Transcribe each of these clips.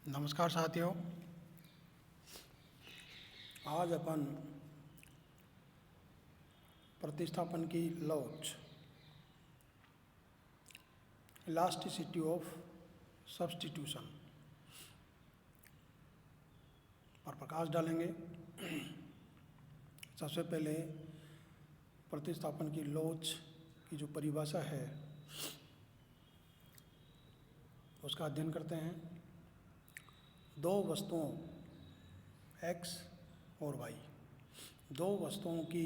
नमस्कार साथियों। आज अपन प्रतिस्थापन की लोच, इलास्टिसिटी ऑफ सब्स्टिट्यूशन पर प्रकाश डालेंगे। सबसे पहले प्रतिस्थापन की लोच की जो परिभाषा है उसका अध्ययन करते हैं। दो वस्तुओं x और y, दो वस्तुओं की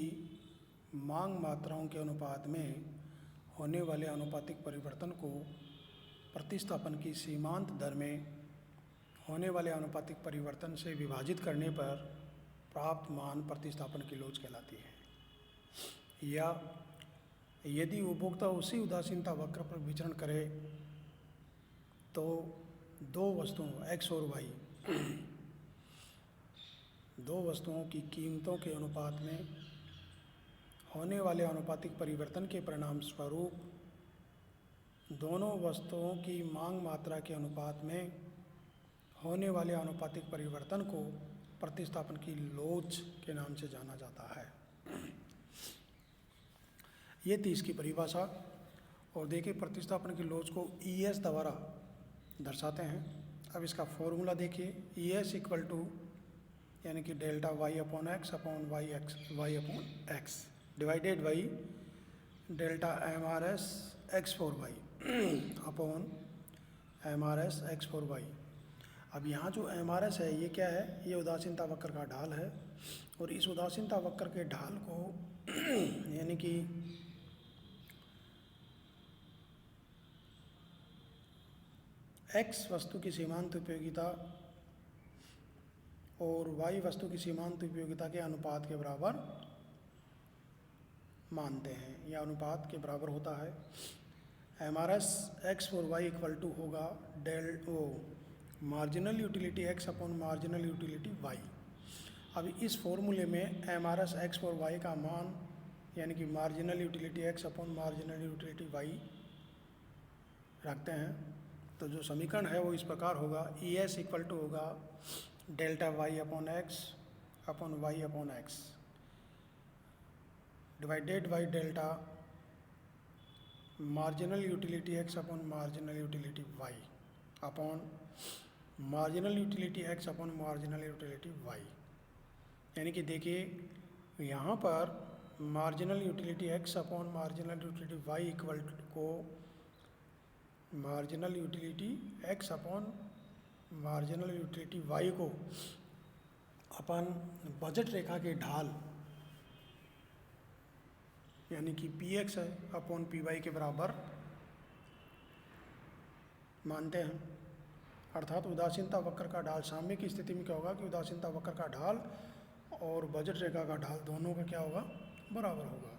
मांग मात्राओं के अनुपात में होने वाले आनुपातिक परिवर्तन को प्रतिस्थापन की सीमांत दर में होने वाले आनुपातिक परिवर्तन से विभाजित करने पर प्राप्त मान प्रतिस्थापन की लोच कहलाती है। या यदि उपभोक्ता उसी उदासीनता वक्र पर विचरण करे तो दो वस्तुओं x और y, दो वस्तुओं की कीमतों के अनुपात में होने वाले आनुपातिक परिवर्तन के परिणाम स्वरूप दोनों वस्तुओं की मांग मात्रा के अनुपात में होने वाले आनुपातिक परिवर्तन को प्रतिस्थापन की लोच के नाम से जाना जाता है। ये थी इसकी परिभाषा। और देखिए, प्रतिस्थापन की लोच को ES द्वारा दर्शाते हैं। अब इसका फॉर्मूला देखिए, ES इक्वल टू यानी कि delta y upon x upon Y upon x divided by delta MRS x for y upon MRS x for y। अब यहाँ जो MRS है ये क्या है? ये उदासीनता वक्र का ढाल है। और इस उदासीनता वक्र के ढाल को यानी कि x वस्तु की सीमांत उपयोगिता और y वस्तु की सीमांत उपयोगिता के अनुपात के बराबर मानते हैं, यह अनुपात के बराबर होता है। MRS x for y equal to होगा marginal utility x upon marginal utility y। अब इस फॉर्मूले में MRS x फॉर y का मान यानी कि marginal utility x upon marginal utility y रखते हैं। तो जो समीकरण है वो इस प्रकार होगा, ES इक्वल टू होगा delta y upon x upon Y upon x divided by delta marginal utility x upon marginal utility y upon marginal utility x upon marginal utility y। यानी कि देखिए, यहाँ पर marginal utility x upon marginal utility y equal को marginal utility x upon marginal utility y को अपन budget रेखा के ढाल यानी कि px है अपॉन py के बराबर मानते हैं। अर्थात उदासीनता वक्र का ढाल साम्य की स्थिति में क्या होगा कि उदासीनता वक्र का ढाल और बजट रेखा का ढाल दोनों का क्या होगा? बराबर होगा।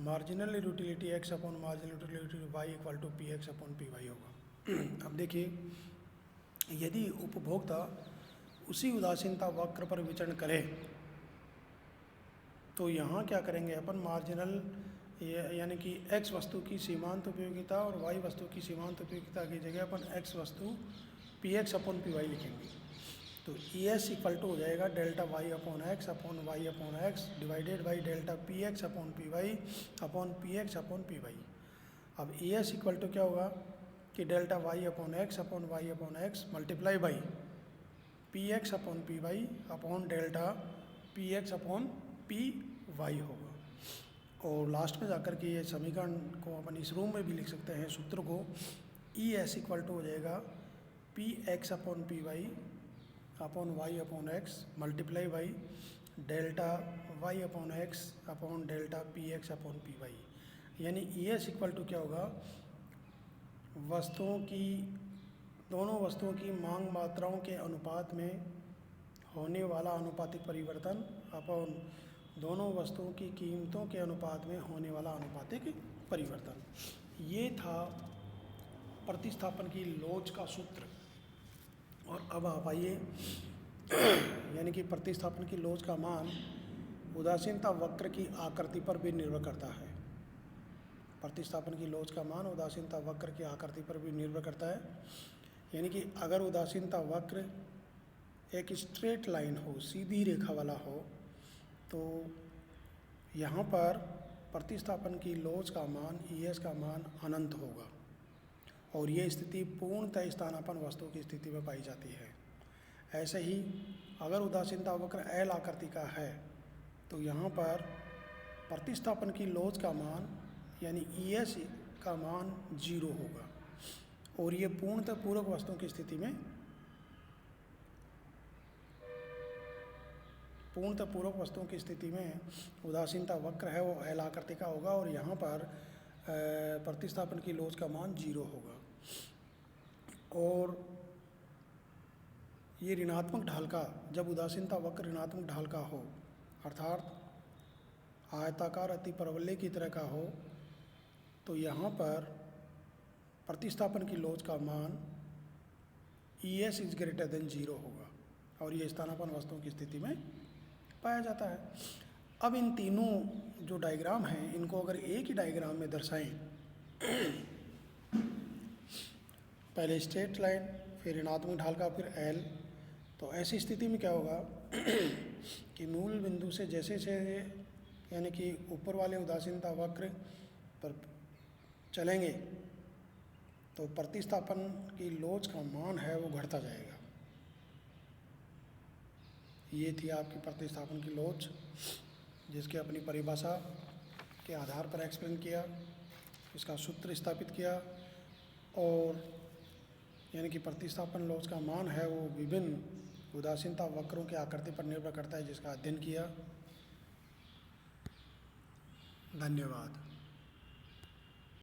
Marginal utility x upon marginal utility y equal to px upon py होगा। अब देखिए, यदि उपभोक्ता उसी उदासीनता वक्र पर विचरण करे तो यहाँ क्या करेंगे अपन? मार्जिनल यानी कि x वस्तु की सीमांत उपयोगिता और y वस्तु की सीमांत उपयोगिता की जगह अपन x वस्तु px अपॉन py लिखेंगे। तो ES इक्वल टू हो जाएगा delta y upon x upon Y upon x divided by delta px upon py upon px upon py। अब ES इक्वल टू क्या होगा कि delta y upon x upon Y upon x multiply by px upon py upon delta px upon py होगा। और last में जाकर के ये समीकरण को अपन इस रूम में भी लिख सकते हैं, सूत्र को ES इक्वल टू हो जाएगा px upon py upon Y upon x multiply by delta y upon x upon delta px upon py। यानी ES इक्वल टू क्या होगा? दोनों वस्तुओं की मांग मात्राओं के अनुपात में होने वाला आनुपातिक परिवर्तन अपॉन दोनों वस्तुओं की कीमतों के अनुपात में होने वाला आनुपातिक परिवर्तन। ये था प्रतिस्थापन की लोच का सूत्र। और अब आप आइए यानी कि प्रतिस्थापन की लोच का मान उदासीनता वक्र की आकृति पर भी निर्भर करता है। प्रतिस्थापन की लोच का मान उदासीनता वक्र की आकृति पर भी निर्भर करता है। यानी कि अगर उदासीनता वक्र एक स्ट्रेट लाइन हो, सीधी रेखा वाला हो, तो यहाँ पर प्रतिस्थापन की लोच का मान ES का मान अनंत होगा और ये स्थिति पूर्णतः स्थानापन्न वस्तु की स्थिति में पाई जाती है। ऐसे ही अगर उदासीनता वक्र L आकृति का है तो यहाँ पर प्रतिस्थापन की लोच का मान यानी ES का मान 0 होगा और ये पूर्णतः पूरक वस्तु की स्थिति में उदासीनता वक्र है वो L आकृति का होगा और यहाँ पर प्रतिस्थापन की लोच का मान 0 होगा। और ये ऋणात्मक ढाल का, जब उदासीनता वक्र ऋणात्मक ढाल का हो अर्थात आयताकार अतिपरवलय की तरह का हो, तो यहाँ पर प्रतिस्थापन की लोच का मान ES इज ग्रेटर देन 0 होगा और ये स्थानापन्न वस्तुओं की स्थिति में पाया जाता है। अब इन तीनों जो डायग्राम हैं इनको अगर एक ही डायग्राम में दर्शाएं, पहले स्ट्रेट लाइन, फिर ऋणात्मक ढाल का, फिर L, तो ऐसी स्थिति में क्या होगा कि मूल बिंदु से जैसे जैसे यानी कि ऊपर वाले उदासीनता वक्र पर चलेंगे तो प्रतिस्थापन की लोच का मान है वो घटता जाएगा। ये थी आपकी प्रतिस्थापन की लोच, जिसकी अपनी परिभाषा के आधार पर एक्सप्लेन किया, इसका सूत्र स्थापित किया और यानी कि प्रतिस्थापन लोच का मान है वो विभिन्न उदासीनता वक्रों के आकृति पर निर्भर करता है, जिसका अध्ययन किया। धन्यवाद।